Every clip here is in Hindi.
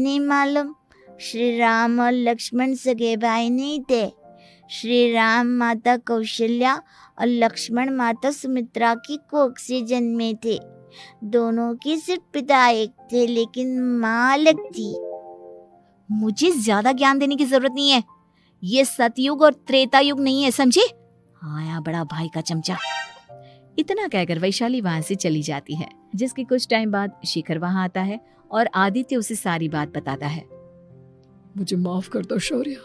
नहीं मालूम, श्री राम और लक्ष्मण सगे भाई नहीं थे। श्री राम माता कौशल्या और लक्ष्मण माता सुमित्रा की कोख से जन्मे थे। दोनों की सिर्फ पिता एक थे, लेकिन माँ अलग थी। मुझे ज्यादा ज्ञान देने की जरूरत नहीं है। ये सतयुग और त्रेता युग नहीं है, समझे? आया बड़ा भाई का चमचा। इतना कहकर वैशाली वहां से चली जाती है, जिसके कुछ टाइम बाद शिखर वहां आता है और आदित्य उसे सारी बात बताता है। मुझे माफ कर दो शौर्य,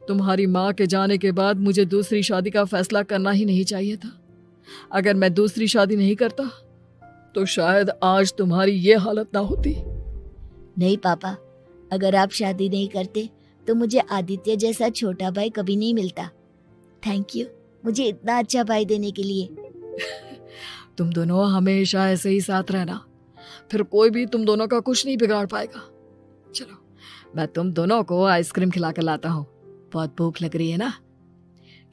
तुम्हारी माँ के जाने के बाद मुझे दूसरी शादी का फैसला करना ही नहीं चाहिए था। अगर मैं दूसरी शादी नहीं करता तो शायद आज तुम्हारी ये हालत ना होती। नहीं पापा, अगर आप शादी नहीं करते तो मुझे आदित्य जैसा छोटा भाई कभी नहीं मिलता। थैंक यू मुझे इतना अच्छा भाई देने के लिए। तुम दोनों हमेशा ऐसे ही साथ रहना, फिर कोई भी तुम दोनों का कुछ नहीं बिगाड़ पाएगा। चलो मैं तुम दोनों को आइसक्रीम खिला कर लाता हूँ, बहुत भूख लग रही है ना।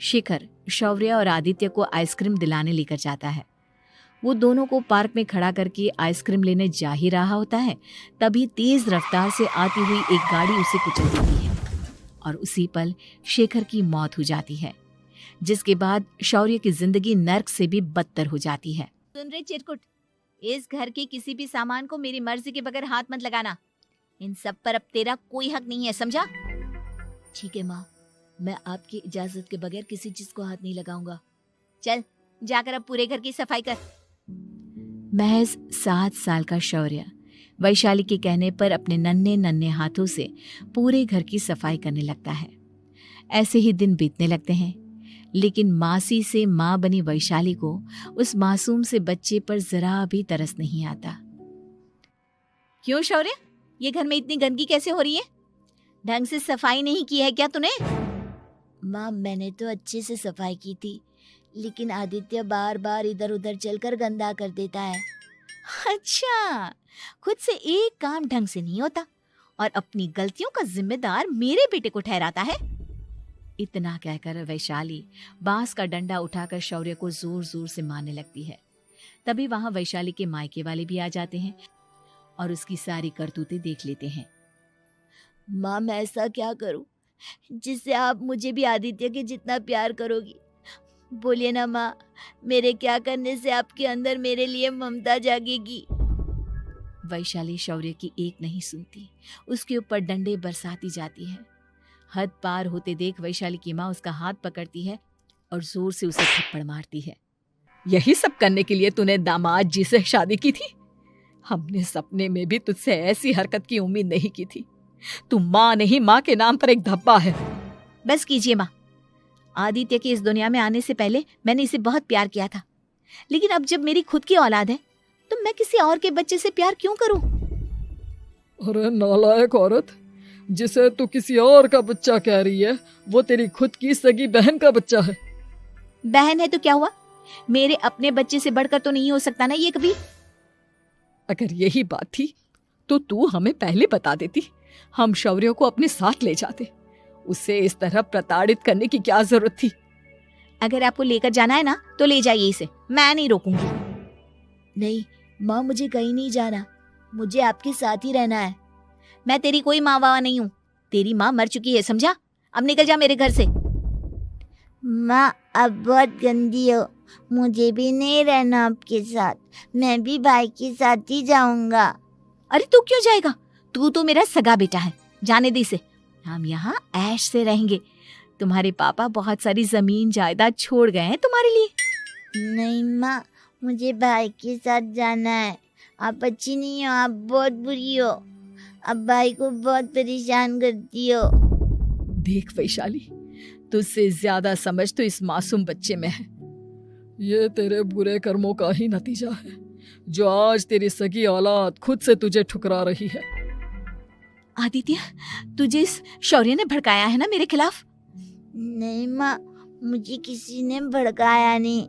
शिखर शौर्य और आदित्य को आइसक्रीम दिलाने लेकर जाता है। वो दोनों को पार्क में खड़ा करके आइसक्रीम लेने जा ही रहा होता है, तभी तेज रफ्तार से आती हुई एक गाड़ी उसे कुचल देती है और उसी पल शेखर की मौत हो जाती है, जिसके बाद शौर्य की जिंदगी नर्क से भी बदतर हो जाती है। सुन रे चिरकुट, इस घर के किसी भी सामान को मेरी मर्जी के बगैर हाथ मत लगाना। इन सब पर अब तेरा कोई हक नहीं है, समझा? ठीक है माँ, मैं आपकी इजाजत के बगैर किसी चीज को हाथ नहीं लगाऊंगा। चल जाकर अब पूरे घर की सफाई कर। महज 7 साल का शौर्य वैशाली के कहने पर अपने नन्हे नन्हे हाथों से पूरे घर की सफाई करने लगता है। ऐसे ही दिन बीतने लगते हैं, लेकिन मासी से माँ बनी वैशाली को उस मासूम से बच्चे पर जरा भी तरस नहीं आता। क्यों शौर्य, ये घर में इतनी गंदगी कैसे हो रही है? ढंग से सफाई नहीं की है क्या तूने? माँ मैंने तो अच्छे से सफाई की थी, लेकिन आदित्य बार बार इधर उधर चलकर गंदा कर देता है। अच्छा, खुद से एक काम ढंग से नहीं होता और अपनी गलतियों का जिम्मेदार मेरे बेटे को ठहराता है। इतना कहकर वैशाली बांस का डंडा उठाकर शौर्य को जोर जोर से मारने लगती है। तभी वहां वैशाली के मायके वाले भी आ जाते हैं और उसकी सारी करतूतें देख लेते हैं। माँ मैं ऐसा क्या करूं जिससे आप मुझे भी आदित्य के जितना प्यार करोगी? बोलिए ना माँ, मेरे क्या करने से आपके अंदर मेरे लिए ममता जागेगी? वैशाली शौर्य की एक नहीं सुनती, उसके ऊपर डंडे बरसाती जाती है। हद पार होते देख वैशाली की माँ उसका हाथ पकड़ती है और जोर से उसे थप्पड़ मारती है। यही सब करने के लिए तूने दामाद जी से शादी की थी? हमने सपने में भी तुझसे ऐसी हरकत की उम्मीद नहीं की थी। तू माँ नहीं, माँ के नाम पर एक धब्बा है। बस कीजिए माँ, आदित्य के इस दुनिया में आने से पहले मैंने इसे बहुत प्यार किया था, लेकिन अब जब मेरी खुद की औलाद है तो मैं किसी और के बच्चे से प्यार क्यों करूं? अरे नालायक औरत, जिसे तू किसी और का बच्चा कह रही है वो तेरी खुद की सगी बहन का बच्चा है। बहन है तो क्या हुआ, मेरे अपने बच्चे से बढ़कर तो नहीं हो सकता ना ये कभी। अगर यही बात थी तो तू हमें पहले बता देती, हम शौर्य को अपने साथ ले जाते। उसे इस तरह प्रताड़ित करने की क्या जरूरत थी? अगर आपको लेकर जाना है ना तो ले जाइए इसे, मैं नहीं रोकूंगी। नहीं माँ, मुझे कहीं नहीं जाना, मुझे आपके साथ ही रहना है। मैं तेरी कोई माँ बाबा नहीं हूँ, तेरी माँ मर चुकी है, समझा? अब निकल जा मेरे घर से। माँ आप बहुत गंदी हो, मुझे भी नहीं रहना आपके साथ, मैं भी भाई के साथ ही जाऊंगा। अरे तू क्यों जाएगा, तू तो मेरा सगा बेटा है, जाने दे इसे। हम यहाँ ऐश से रहेंगे, तुम्हारे पापा बहुत सारी जमीन जायदाद छोड़ गए हैं तुम्हारे लिए। नहीं माँ, मुझे भाई के साथ जाना है। आप अच्छी नहीं हो, आप बहुत बुरी हो, आप भाई को बहुत परेशान करती हो। देख वैशाली, तुझसे ज्यादा समझ तो इस मासूम बच्चे में है। ये तेरे बुरे कर्मों का ही नतीजा है, जो आज तेरी सगी औलाद खुद से तुझे ठुकरा रही है। आदित्य, तुझे इस शौर्य ने भड़काया है ना मेरे खिलाफ? नहीं माँ, मुझे किसी ने भड़काया नहीं,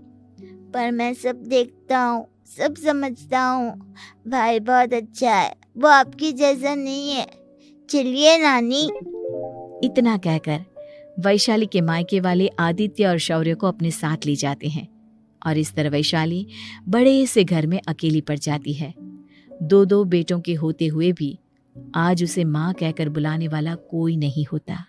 पर मैं सब देखता हूँ, सब समझता हूँ। भाई बहुत अच्छा है, वो आपकी जैसा नहीं है। चलिए नानी। इतना कहकर वैशाली के मायके वाले आदित्य और शौर्य को अपने साथ ले जाते हैं और इस तरह वैशाली बड़े से घर में अकेली पड़ जाती है। 2 बेटों के होते हुए भी आज उसे माँ कहकर बुलाने वाला कोई नहीं होता।